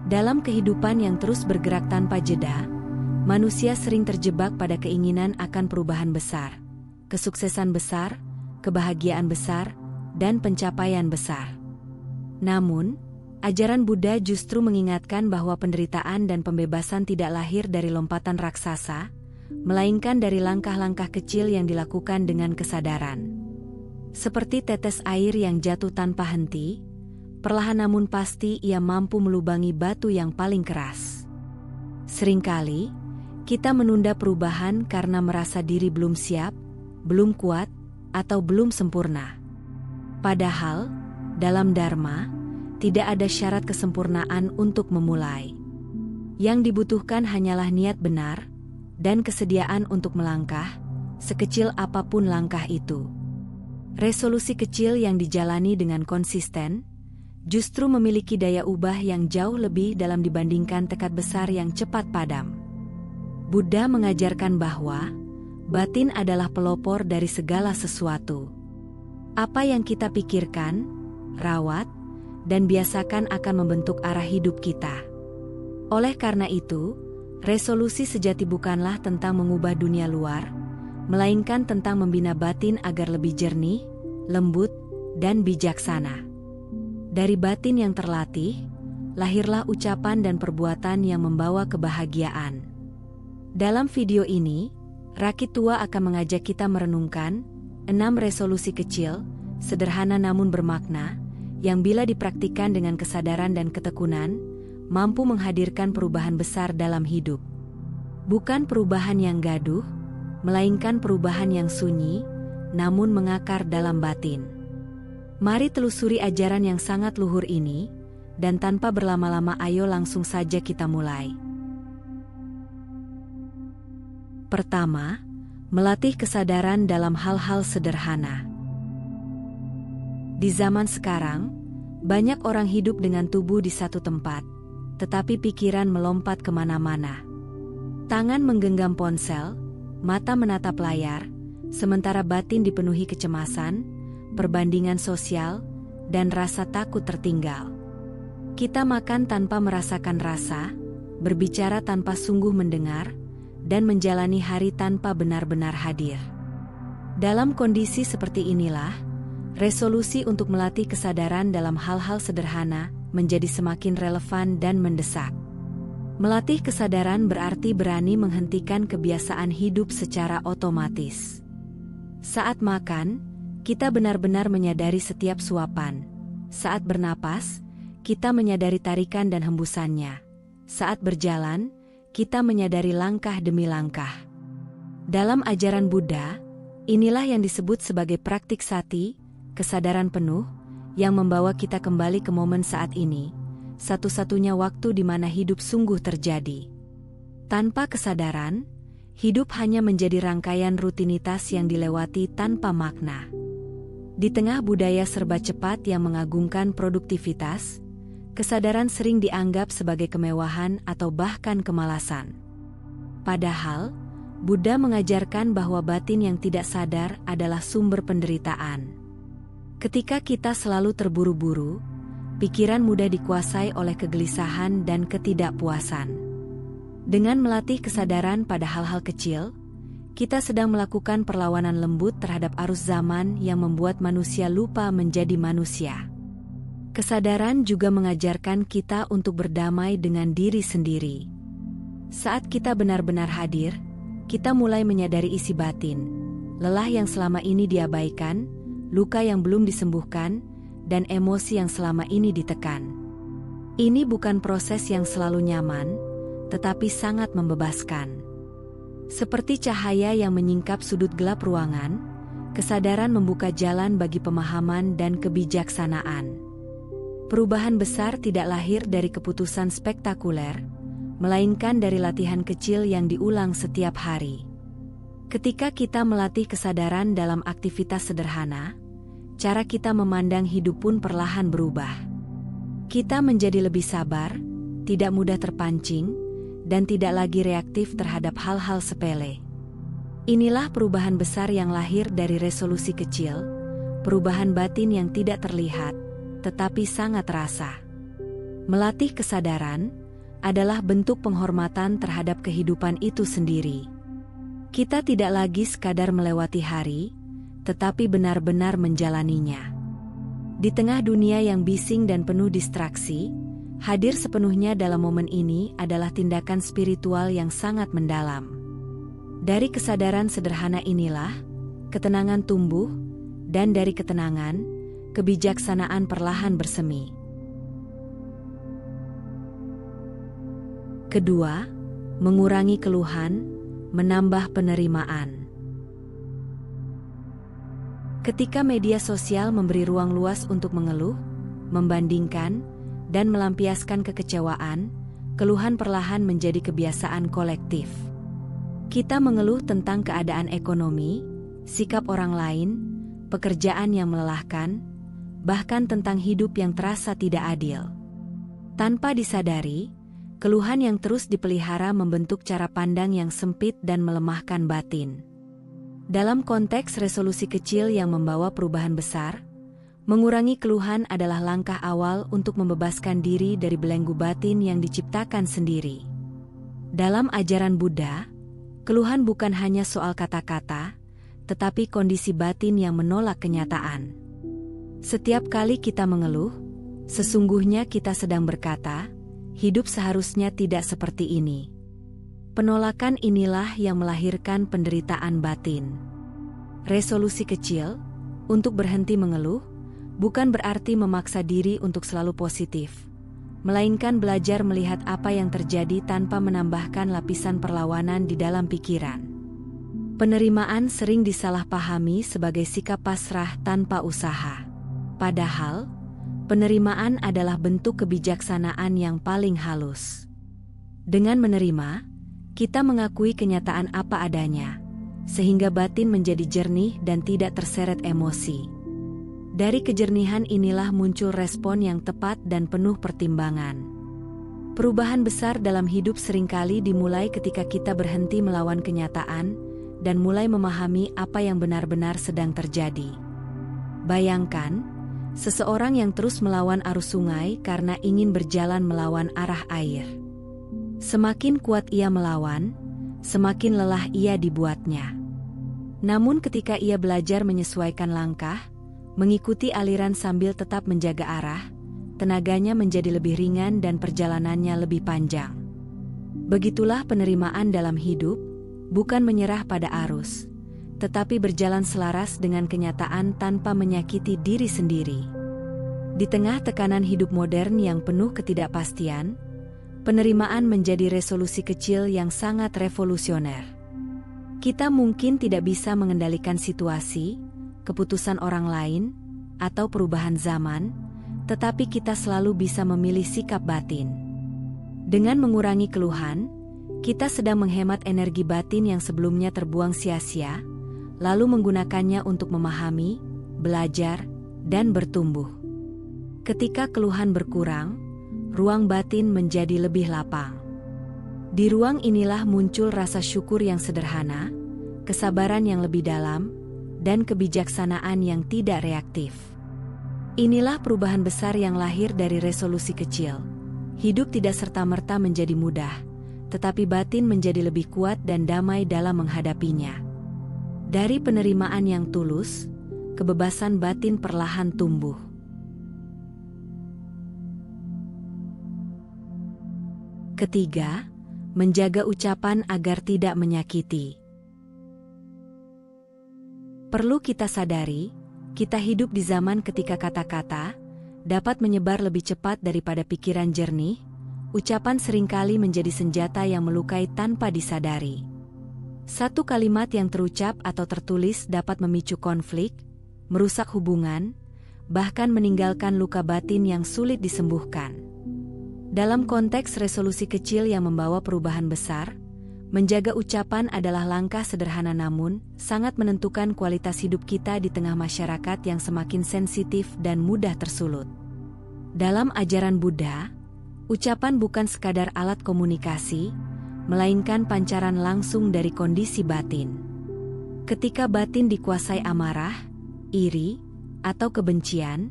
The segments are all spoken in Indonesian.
Dalam kehidupan yang terus bergerak tanpa jeda, manusia sering terjebak pada keinginan akan perubahan besar, kesuksesan besar, kebahagiaan besar, dan pencapaian besar. Namun, ajaran Buddha justru mengingatkan bahwa penderitaan dan pembebasan tidak lahir dari lompatan raksasa, melainkan dari langkah-langkah kecil yang dilakukan dengan kesadaran. Seperti tetes air yang jatuh tanpa henti, perlahan namun pasti ia mampu melubangi batu yang paling keras. Seringkali, kita menunda perubahan karena merasa diri belum siap, belum kuat, atau belum sempurna. Padahal, dalam Dharma, tidak ada syarat kesempurnaan untuk memulai. Yang dibutuhkan hanyalah niat benar, dan kesediaan untuk melangkah, sekecil apapun langkah itu. Resolusi kecil yang dijalani dengan konsisten, justru memiliki daya ubah yang jauh lebih dalam dibandingkan tekad besar yang cepat padam. Buddha mengajarkan bahwa, batin adalah pelopor dari segala sesuatu. Apa yang kita pikirkan, rawat, dan biasakan akan membentuk arah hidup kita. Oleh karena itu, resolusi sejati bukanlah tentang mengubah dunia luar, melainkan tentang membina batin agar lebih jernih, lembut, dan bijaksana. Dari batin yang terlatih, lahirlah ucapan dan perbuatan yang membawa kebahagiaan. Dalam video ini, Rakit Tua akan mengajak kita merenungkan 6 resolusi kecil, sederhana namun bermakna, yang bila dipraktikkan dengan kesadaran dan ketekunan, mampu menghadirkan perubahan besar dalam hidup. Bukan perubahan yang gaduh, melainkan perubahan yang sunyi, namun mengakar dalam batin. Mari telusuri ajaran yang sangat luhur ini, dan tanpa berlama-lama ayo langsung saja kita mulai. Pertama, melatih kesadaran dalam hal-hal sederhana. Di zaman sekarang, banyak orang hidup dengan tubuh di satu tempat, tetapi pikiran melompat kemana-mana. Tangan menggenggam ponsel, mata menatap layar, sementara batin dipenuhi kecemasan, perbandingan sosial, dan rasa takut tertinggal. Kita makan tanpa merasakan rasa, berbicara tanpa sungguh mendengar, dan menjalani hari tanpa benar-benar hadir. Dalam kondisi seperti inilah, resolusi untuk melatih kesadaran dalam hal-hal sederhana menjadi semakin relevan dan mendesak. Melatih kesadaran berarti berani menghentikan kebiasaan hidup secara otomatis. Saat makan, kita benar-benar menyadari setiap suapan. Saat bernapas, kita menyadari tarikan dan hembusannya. Saat berjalan, kita menyadari langkah demi langkah. Dalam ajaran Buddha, inilah yang disebut sebagai praktik sati, kesadaran penuh, yang membawa kita kembali ke momen saat ini, satu-satunya waktu di mana hidup sungguh terjadi. Tanpa kesadaran, hidup hanya menjadi rangkaian rutinitas yang dilewati tanpa makna. Di tengah budaya serba cepat yang mengagungkan produktivitas, kesadaran sering dianggap sebagai kemewahan atau bahkan kemalasan. Padahal, Buddha mengajarkan bahwa batin yang tidak sadar adalah sumber penderitaan. Ketika kita selalu terburu-buru, pikiran mudah dikuasai oleh kegelisahan dan ketidakpuasan. Dengan melatih kesadaran pada hal-hal kecil, kita sedang melakukan perlawanan lembut terhadap arus zaman yang membuat manusia lupa menjadi manusia. Kesadaran juga mengajarkan kita untuk berdamai dengan diri sendiri. Saat kita benar-benar hadir, kita mulai menyadari isi batin, lelah yang selama ini diabaikan, luka yang belum disembuhkan, dan emosi yang selama ini ditekan. Ini bukan proses yang selalu nyaman, tetapi sangat membebaskan. Seperti cahaya yang menyingkap sudut gelap ruangan, kesadaran membuka jalan bagi pemahaman dan kebijaksanaan. Perubahan besar tidak lahir dari keputusan spektakuler, melainkan dari latihan kecil yang diulang setiap hari. Ketika kita melatih kesadaran dalam aktivitas sederhana, cara kita memandang hidup pun perlahan berubah. Kita menjadi lebih sabar, tidak mudah terpancing, dan tidak lagi reaktif terhadap hal-hal sepele. Inilah perubahan besar yang lahir dari resolusi kecil, perubahan batin yang tidak terlihat, tetapi sangat terasa. Melatih kesadaran adalah bentuk penghormatan terhadap kehidupan itu sendiri. Kita tidak lagi sekadar melewati hari, tetapi benar-benar menjalaninya. Di tengah dunia yang bising dan penuh distraksi, hadir sepenuhnya dalam momen ini adalah tindakan spiritual yang sangat mendalam. Dari kesadaran sederhana inilah, ketenangan tumbuh, dan dari ketenangan, kebijaksanaan perlahan bersemi. Kedua, mengurangi keluhan, menambah penerimaan. Ketika media sosial memberi ruang luas untuk mengeluh, membandingkan, dan melampiaskan kekecewaan, keluhan perlahan menjadi kebiasaan kolektif. Kita mengeluh tentang keadaan ekonomi, sikap orang lain, pekerjaan yang melelahkan, bahkan tentang hidup yang terasa tidak adil. Tanpa disadari, keluhan yang terus dipelihara membentuk cara pandang yang sempit dan melemahkan batin. Dalam konteks resolusi kecil yang membawa perubahan besar, mengurangi keluhan adalah langkah awal untuk membebaskan diri dari belenggu batin yang diciptakan sendiri. Dalam ajaran Buddha, keluhan bukan hanya soal kata-kata, tetapi kondisi batin yang menolak kenyataan. Setiap kali kita mengeluh, sesungguhnya kita sedang berkata, hidup seharusnya tidak seperti ini. Penolakan inilah yang melahirkan penderitaan batin. Resolusi kecil, untuk berhenti mengeluh, bukan berarti memaksa diri untuk selalu positif, melainkan belajar melihat apa yang terjadi tanpa menambahkan lapisan perlawanan di dalam pikiran. Penerimaan sering disalahpahami sebagai sikap pasrah tanpa usaha. Padahal, penerimaan adalah bentuk kebijaksanaan yang paling halus. Dengan menerima, kita mengakui kenyataan apa adanya, sehingga batin menjadi jernih dan tidak terseret emosi. Dari kejernihan inilah muncul respon yang tepat dan penuh pertimbangan. Perubahan besar dalam hidup seringkali dimulai ketika kita berhenti melawan kenyataan dan mulai memahami apa yang benar-benar sedang terjadi. Bayangkan, seseorang yang terus melawan arus sungai karena ingin berjalan melawan arah air. Semakin kuat ia melawan, semakin lelah ia dibuatnya. Namun ketika ia belajar menyesuaikan langkah, mengikuti aliran sambil tetap menjaga arah, tenaganya menjadi lebih ringan dan perjalanannya lebih panjang. Begitulah penerimaan dalam hidup, bukan menyerah pada arus, tetapi berjalan selaras dengan kenyataan tanpa menyakiti diri sendiri. Di tengah tekanan hidup modern yang penuh ketidakpastian, penerimaan menjadi resolusi kecil yang sangat revolusioner. Kita mungkin tidak bisa mengendalikan situasi, keputusan orang lain, atau perubahan zaman, tetapi kita selalu bisa memilih sikap batin. Dengan mengurangi keluhan, kita sedang menghemat energi batin yang sebelumnya terbuang sia-sia, lalu menggunakannya untuk memahami, belajar, dan bertumbuh. Ketika keluhan berkurang, ruang batin menjadi lebih lapang. Di ruang inilah muncul rasa syukur yang sederhana, kesabaran yang lebih dalam, dan kebijaksanaan yang tidak reaktif. Inilah perubahan besar yang lahir dari resolusi kecil. Hidup tidak serta-merta menjadi mudah, tetapi batin menjadi lebih kuat dan damai dalam menghadapinya. Dari penerimaan yang tulus, kebebasan batin perlahan tumbuh. Ketiga, menjaga ucapan agar tidak menyakiti. Perlu kita sadari, kita hidup di zaman ketika kata-kata dapat menyebar lebih cepat daripada pikiran jernih. Ucapan seringkali menjadi senjata yang melukai tanpa disadari. Satu kalimat yang terucap atau tertulis dapat memicu konflik, merusak hubungan, bahkan meninggalkan luka batin yang sulit disembuhkan. Dalam konteks resolusi kecil yang membawa perubahan besar, menjaga ucapan adalah langkah sederhana namun sangat menentukan kualitas hidup kita di tengah masyarakat yang semakin sensitif dan mudah tersulut. Dalam ajaran Buddha, ucapan bukan sekadar alat komunikasi, melainkan pancaran langsung dari kondisi batin. Ketika batin dikuasai amarah, iri, atau kebencian,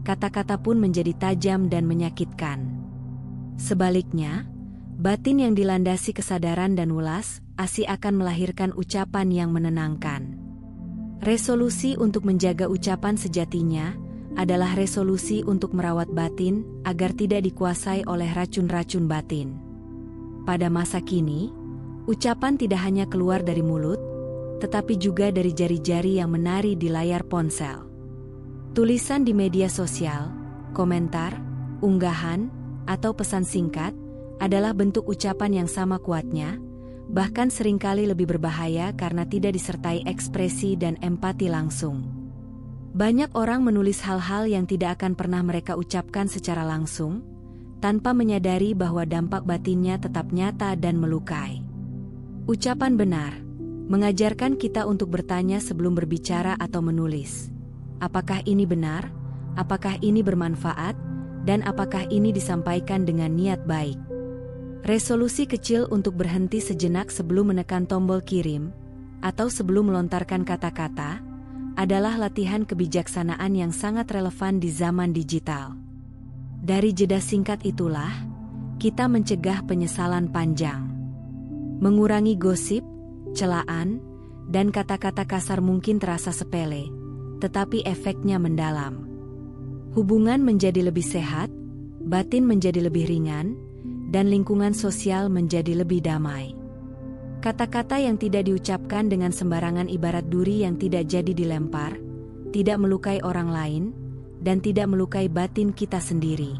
kata-kata pun menjadi tajam dan menyakitkan. Sebaliknya, batin yang dilandasi kesadaran dan welas asih akan melahirkan ucapan yang menenangkan. Resolusi untuk menjaga ucapan sejatinya adalah resolusi untuk merawat batin agar tidak dikuasai oleh racun-racun batin. Pada masa kini, ucapan tidak hanya keluar dari mulut, tetapi juga dari jari-jari yang menari di layar ponsel. Tulisan di media sosial, komentar, unggahan, atau pesan singkat adalah bentuk ucapan yang sama kuatnya, bahkan seringkali lebih berbahaya karena tidak disertai ekspresi dan empati langsung. Banyak orang menulis hal-hal yang tidak akan pernah mereka ucapkan secara langsung, tanpa menyadari bahwa dampak batinnya tetap nyata dan melukai. Ucapan benar mengajarkan kita untuk bertanya sebelum berbicara atau menulis. Apakah ini benar? Apakah ini bermanfaat? Dan apakah ini disampaikan dengan niat baik? Resolusi kecil untuk berhenti sejenak sebelum menekan tombol kirim, atau sebelum melontarkan kata-kata, adalah latihan kebijaksanaan yang sangat relevan di zaman digital. Dari jeda singkat itulah, kita mencegah penyesalan panjang. Mengurangi gosip, celaan, dan kata-kata kasar mungkin terasa sepele, tetapi efeknya mendalam. Hubungan menjadi lebih sehat, batin menjadi lebih ringan, dan lingkungan sosial menjadi lebih damai. Kata-kata yang tidak diucapkan dengan sembarangan ibarat duri yang tidak jadi dilempar, tidak melukai orang lain, dan tidak melukai batin kita sendiri.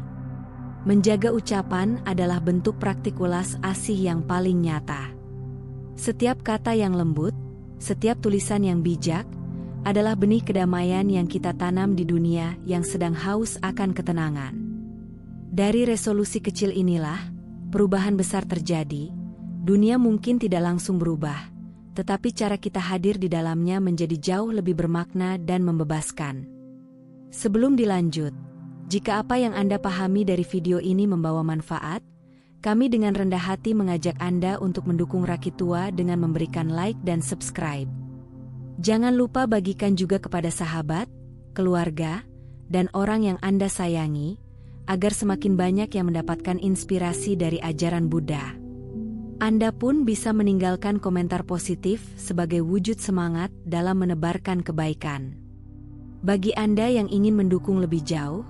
Menjaga ucapan adalah bentuk praktik welas asih yang paling nyata. Setiap kata yang lembut, setiap tulisan yang bijak, adalah benih kedamaian yang kita tanam di dunia yang sedang haus akan ketenangan. Dari resolusi kecil inilah, perubahan besar terjadi. Dunia mungkin tidak langsung berubah, tetapi cara kita hadir di dalamnya menjadi jauh lebih bermakna dan membebaskan. Sebelum dilanjut, jika apa yang Anda pahami dari video ini membawa manfaat, kami dengan rendah hati mengajak Anda untuk mendukung Rakitua dengan memberikan like dan subscribe. Jangan lupa bagikan juga kepada sahabat, keluarga, dan orang yang Anda sayangi, agar semakin banyak yang mendapatkan inspirasi dari ajaran Buddha. Anda pun bisa meninggalkan komentar positif sebagai wujud semangat dalam menebarkan kebaikan. Bagi Anda yang ingin mendukung lebih jauh,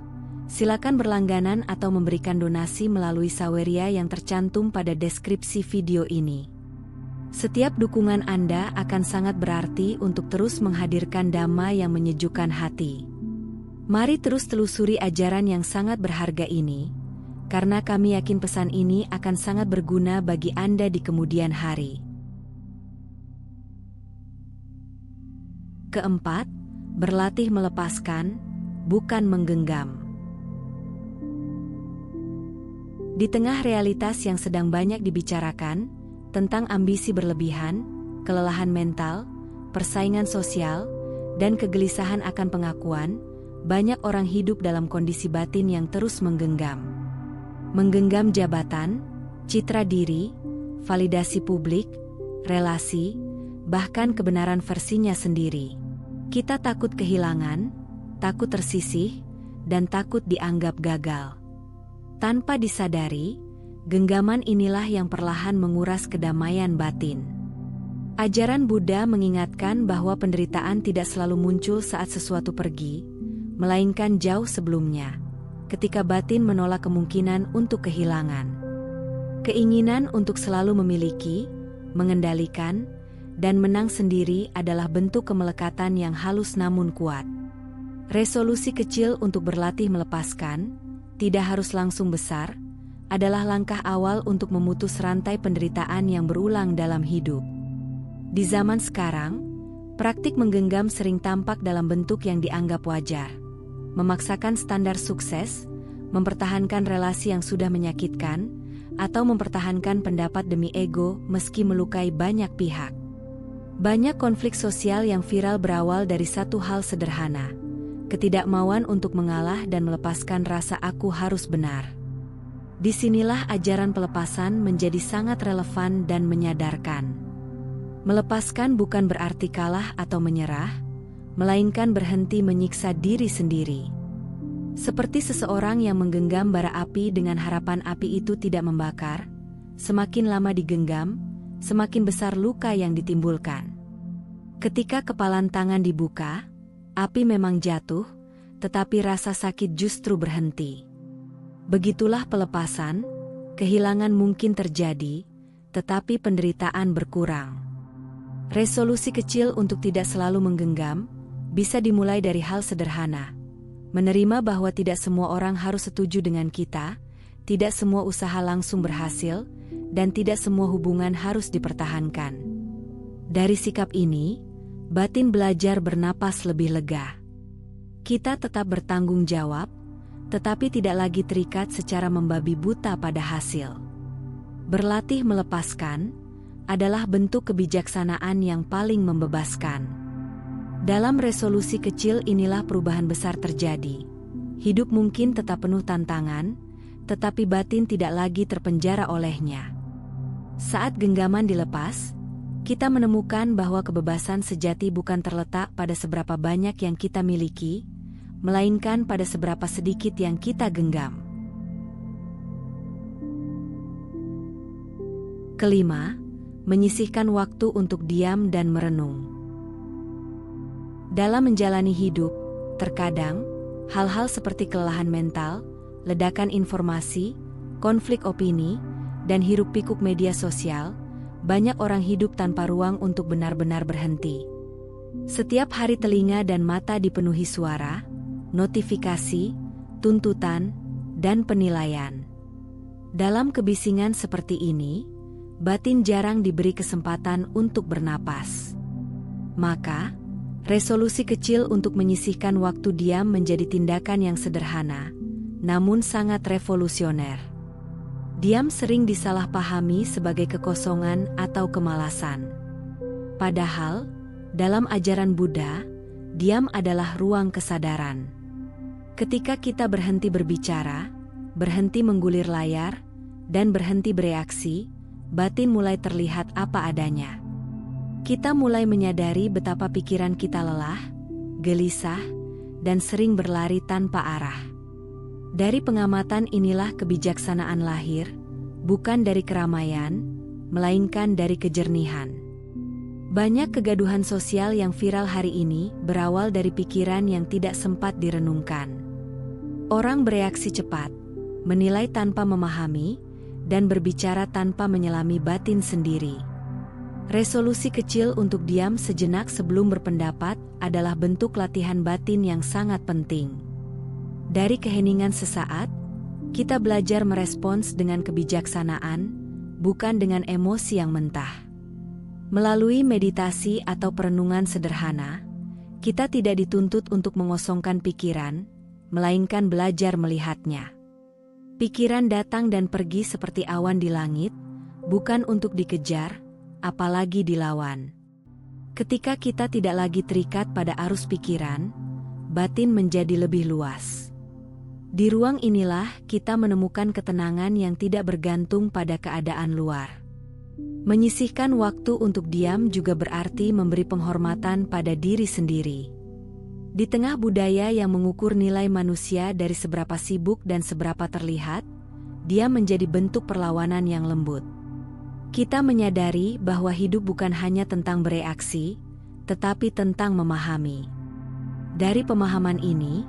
silakan berlangganan atau memberikan donasi melalui saweria yang tercantum pada deskripsi video ini. Setiap dukungan Anda akan sangat berarti untuk terus menghadirkan dhamma yang menyejukkan hati. Mari terus telusuri ajaran yang sangat berharga ini, karena kami yakin pesan ini akan sangat berguna bagi Anda di kemudian hari. Keempat, berlatih melepaskan, bukan menggenggam. Di tengah realitas yang sedang banyak dibicarakan, tentang ambisi berlebihan, kelelahan mental, persaingan sosial, dan kegelisahan akan pengakuan, banyak orang hidup dalam kondisi batin yang terus menggenggam. Menggenggam jabatan, citra diri, validasi publik, relasi, bahkan kebenaran versinya sendiri. Kita takut kehilangan, takut tersisih, dan takut dianggap gagal. Tanpa disadari, genggaman inilah yang perlahan menguras kedamaian batin. Ajaran Buddha mengingatkan bahwa penderitaan tidak selalu muncul saat sesuatu pergi, melainkan jauh sebelumnya, ketika batin menolak kemungkinan untuk kehilangan. Keinginan untuk selalu memiliki, mengendalikan, dan menang sendiri adalah bentuk kemelekatan yang halus namun kuat. Resolusi kecil untuk berlatih melepaskan, tidak harus langsung besar, adalah langkah awal untuk memutus rantai penderitaan yang berulang dalam hidup. Di zaman sekarang, praktik menggenggam sering tampak dalam bentuk yang dianggap wajar. Memaksakan standar sukses, mempertahankan relasi yang sudah menyakitkan, atau mempertahankan pendapat demi ego meski melukai banyak pihak. Banyak konflik sosial yang viral berawal dari satu hal sederhana, ketidakmauan untuk mengalah dan melepaskan rasa aku harus benar. Disinilah ajaran pelepasan menjadi sangat relevan dan menyadarkan. Melepaskan bukan berarti kalah atau menyerah, melainkan berhenti menyiksa diri sendiri. Seperti seseorang yang menggenggam bara api dengan harapan api itu tidak membakar, semakin lama digenggam, semakin besar luka yang ditimbulkan. Ketika kepalan tangan dibuka, api memang jatuh, tetapi rasa sakit justru berhenti. Begitulah pelepasan, kehilangan mungkin terjadi, tetapi penderitaan berkurang. Resolusi kecil untuk tidak selalu menggenggam, bisa dimulai dari hal sederhana. Menerima bahwa tidak semua orang harus setuju dengan kita, tidak semua usaha langsung berhasil, dan tidak semua hubungan harus dipertahankan. Dari sikap ini, batin belajar bernapas lebih lega. Kita tetap bertanggung jawab, tetapi tidak lagi terikat secara membabi buta pada hasil. Berlatih melepaskan adalah bentuk kebijaksanaan yang paling membebaskan. Dalam resolusi kecil inilah perubahan besar terjadi. Hidup mungkin tetap penuh tantangan, tetapi batin tidak lagi terpenjara olehnya. Saat genggaman dilepas, kita menemukan bahwa kebebasan sejati bukan terletak pada seberapa banyak yang kita miliki, melainkan pada seberapa sedikit yang kita genggam. Kelima, menyisihkan waktu untuk diam dan merenung. Dalam menjalani hidup, terkadang, hal-hal seperti kelelahan mental, ledakan informasi, konflik opini, dan hiruk-pikuk media sosial, banyak orang hidup tanpa ruang untuk benar-benar berhenti. Setiap hari telinga dan mata dipenuhi suara, notifikasi, tuntutan, dan penilaian. Dalam kebisingan seperti ini, batin jarang diberi kesempatan untuk bernapas. Maka, resolusi kecil untuk menyisihkan waktu diam menjadi tindakan yang sederhana, namun sangat revolusioner. Diam sering disalahpahami sebagai kekosongan atau kemalasan. Padahal, dalam ajaran Buddha, diam adalah ruang kesadaran. Ketika kita berhenti berbicara, berhenti menggulir layar, dan berhenti bereaksi, batin mulai terlihat apa adanya. Kita mulai menyadari betapa pikiran kita lelah, gelisah, dan sering berlari tanpa arah. Dari pengamatan inilah kebijaksanaan lahir, bukan dari keramaian, melainkan dari kejernihan. Banyak kegaduhan sosial yang viral hari ini berawal dari pikiran yang tidak sempat direnungkan. Orang bereaksi cepat, menilai tanpa memahami, dan berbicara tanpa menyelami batin sendiri. Resolusi kecil untuk diam sejenak sebelum berpendapat adalah bentuk latihan batin yang sangat penting. Dari keheningan sesaat, kita belajar merespons dengan kebijaksanaan, bukan dengan emosi yang mentah. Melalui meditasi atau perenungan sederhana, kita tidak dituntut untuk mengosongkan pikiran, melainkan belajar melihatnya. Pikiran datang dan pergi seperti awan di langit, bukan untuk dikejar, apalagi dilawan. Ketika kita tidak lagi terikat pada arus pikiran, batin menjadi lebih luas. Di ruang inilah kita menemukan ketenangan yang tidak bergantung pada keadaan luar. Menyisihkan waktu untuk diam juga berarti memberi penghormatan pada diri sendiri. Di tengah budaya yang mengukur nilai manusia dari seberapa sibuk dan seberapa terlihat, dia menjadi bentuk perlawanan yang lembut. Kita menyadari bahwa hidup bukan hanya tentang bereaksi, tetapi tentang memahami. Dari pemahaman ini,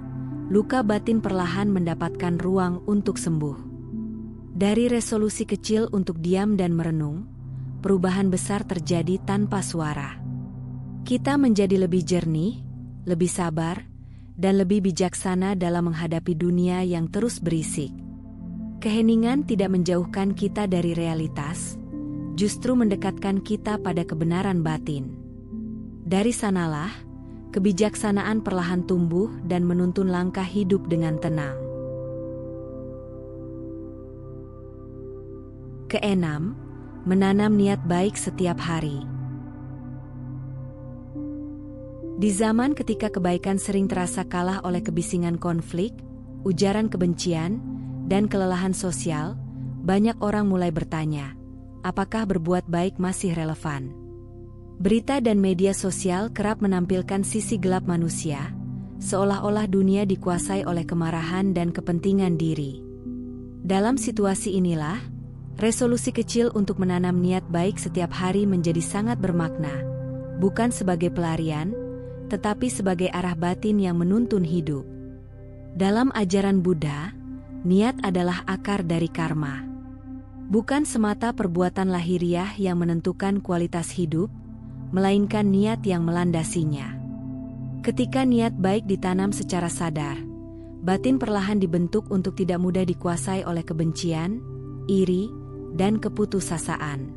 luka batin perlahan mendapatkan ruang untuk sembuh. Dari resolusi kecil untuk diam dan merenung, perubahan besar terjadi tanpa suara. Kita menjadi lebih jernih, lebih sabar, dan lebih bijaksana dalam menghadapi dunia yang terus berisik. Keheningan tidak menjauhkan kita dari realitas, justru mendekatkan kita pada kebenaran batin. Dari sanalah, kebijaksanaan perlahan tumbuh dan menuntun langkah hidup dengan tenang. Keenam, menanam niat baik setiap hari. Di zaman ketika kebaikan sering terasa kalah oleh kebisingan konflik, ujaran kebencian, dan kelelahan sosial, banyak orang mulai bertanya, apakah berbuat baik masih relevan? Berita dan media sosial kerap menampilkan sisi gelap manusia, seolah-olah dunia dikuasai oleh kemarahan dan kepentingan diri. Dalam situasi inilah, resolusi kecil untuk menanam niat baik setiap hari menjadi sangat bermakna, bukan sebagai pelarian, tetapi sebagai arah batin yang menuntun hidup. Dalam ajaran Buddha, niat adalah akar dari karma. Bukan semata perbuatan lahiriah yang menentukan kualitas hidup, melainkan niat yang melandasinya. Ketika niat baik ditanam secara sadar, batin perlahan dibentuk untuk tidak mudah dikuasai oleh kebencian, iri, dan keputusasaan.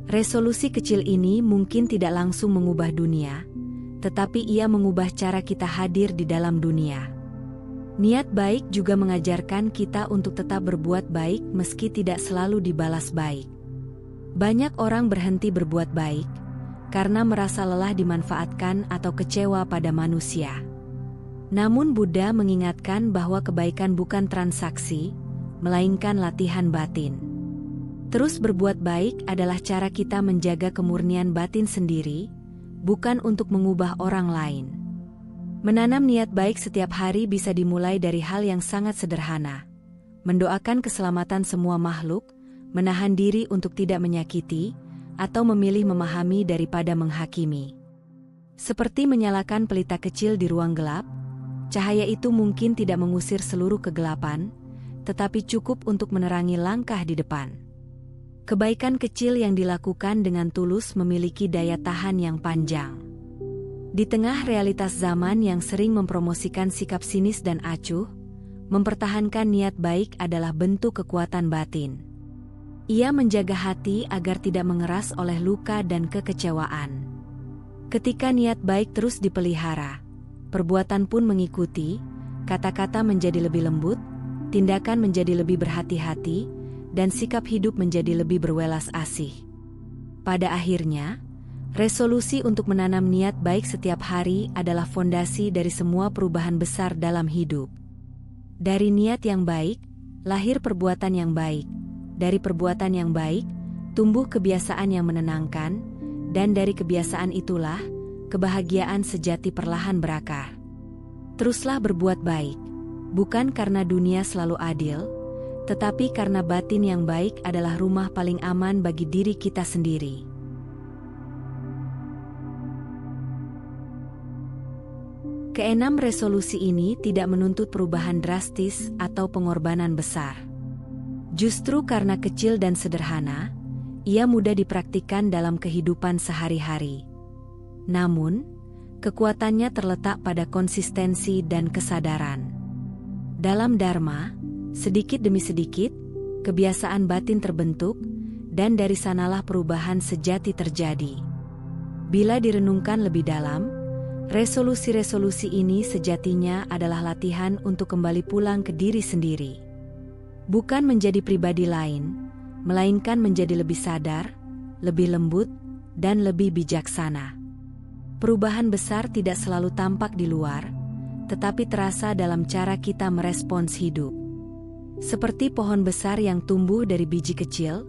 Resolusi kecil ini mungkin tidak langsung mengubah dunia, tetapi ia mengubah cara kita hadir di dalam dunia. Niat baik juga mengajarkan kita untuk tetap berbuat baik meski tidak selalu dibalas baik. Banyak orang berhenti berbuat baik karena merasa lelah dimanfaatkan atau kecewa pada manusia. Namun Buddha mengingatkan bahwa kebaikan bukan transaksi, melainkan latihan batin. Terus berbuat baik adalah cara kita menjaga kemurnian batin sendiri, bukan untuk mengubah orang lain. Menanam niat baik setiap hari bisa dimulai dari hal yang sangat sederhana. Mendoakan keselamatan semua makhluk, menahan diri untuk tidak menyakiti, atau memilih memahami daripada menghakimi. Seperti menyalakan pelita kecil di ruang gelap, cahaya itu mungkin tidak mengusir seluruh kegelapan, tetapi cukup untuk menerangi langkah di depan. Kebaikan kecil yang dilakukan dengan tulus memiliki daya tahan yang panjang. Di tengah realitas zaman yang sering mempromosikan sikap sinis dan acuh, mempertahankan niat baik adalah bentuk kekuatan batin. Ia menjaga hati agar tidak mengeras oleh luka dan kekecewaan. Ketika niat baik terus dipelihara, perbuatan pun mengikuti, kata-kata menjadi lebih lembut, tindakan menjadi lebih berhati-hati, dan sikap hidup menjadi lebih berwelas asih. Pada akhirnya, resolusi untuk menanam niat baik setiap hari adalah fondasi dari semua perubahan besar dalam hidup. Dari niat yang baik, lahir perbuatan yang baik. Dari perbuatan yang baik, tumbuh kebiasaan yang menenangkan, dan dari kebiasaan itulah, kebahagiaan sejati perlahan berakar. Teruslah berbuat baik, bukan karena dunia selalu adil, tetapi karena batin yang baik adalah rumah paling aman bagi diri kita sendiri. Keenam, resolusi ini tidak menuntut perubahan drastis atau pengorbanan besar. Justru karena kecil dan sederhana, ia mudah dipraktikkan dalam kehidupan sehari-hari. Namun, kekuatannya terletak pada konsistensi dan kesadaran. Dalam Dharma, sedikit demi sedikit, kebiasaan batin terbentuk, dan dari sanalah perubahan sejati terjadi. Bila direnungkan lebih dalam, resolusi-resolusi ini sejatinya adalah latihan untuk kembali pulang ke diri sendiri. Bukan menjadi pribadi lain, melainkan menjadi lebih sadar, lebih lembut, dan lebih bijaksana. Perubahan besar tidak selalu tampak di luar, tetapi terasa dalam cara kita merespons hidup. Seperti pohon besar yang tumbuh dari biji kecil,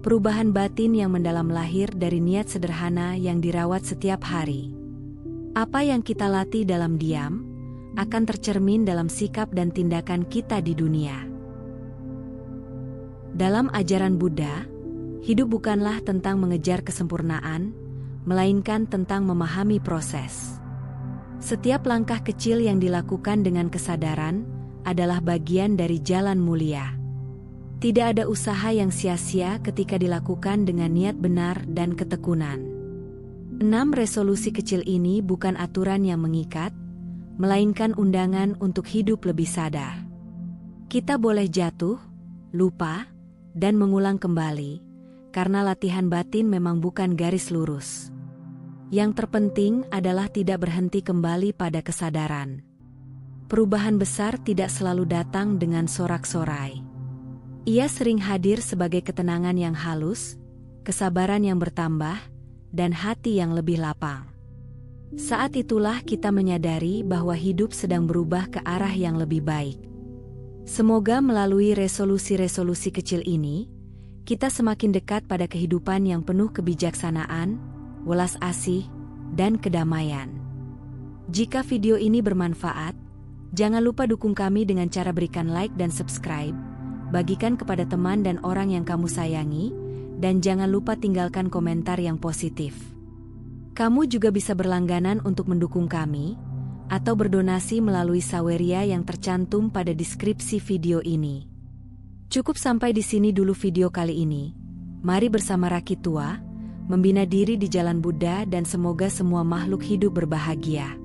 perubahan batin yang mendalam lahir dari niat sederhana yang dirawat setiap hari. Apa yang kita latih dalam diam, akan tercermin dalam sikap dan tindakan kita di dunia. Dalam ajaran Buddha, hidup bukanlah tentang mengejar kesempurnaan, melainkan tentang memahami proses. Setiap langkah kecil yang dilakukan dengan kesadaran adalah bagian dari jalan mulia. Tidak ada usaha yang sia-sia ketika dilakukan dengan niat benar dan ketekunan. 6 resolusi kecil ini bukan aturan yang mengikat, melainkan undangan untuk hidup lebih sadar. Kita boleh jatuh, lupa, dan mengulang kembali, karena latihan batin memang bukan garis lurus. Yang terpenting adalah tidak berhenti kembali pada kesadaran. Perubahan besar tidak selalu datang dengan sorak-sorai. Ia sering hadir sebagai ketenangan yang halus, kesabaran yang bertambah, dan hati yang lebih lapang. Saat itulah kita menyadari bahwa hidup sedang berubah ke arah yang lebih baik. Semoga melalui resolusi-resolusi kecil ini, kita semakin dekat pada kehidupan yang penuh kebijaksanaan, welas asih, dan kedamaian. Jika video ini bermanfaat, jangan lupa dukung kami dengan cara berikan like dan subscribe, bagikan kepada teman dan orang yang kamu sayangi, dan jangan lupa tinggalkan komentar yang positif. Kamu juga bisa berlangganan untuk mendukung kami, atau berdonasi melalui Saweria yang tercantum pada deskripsi video ini. Cukup sampai di sini dulu video kali ini. Mari bersama Rakitua membina diri di jalan Buddha dan semoga semua makhluk hidup berbahagia.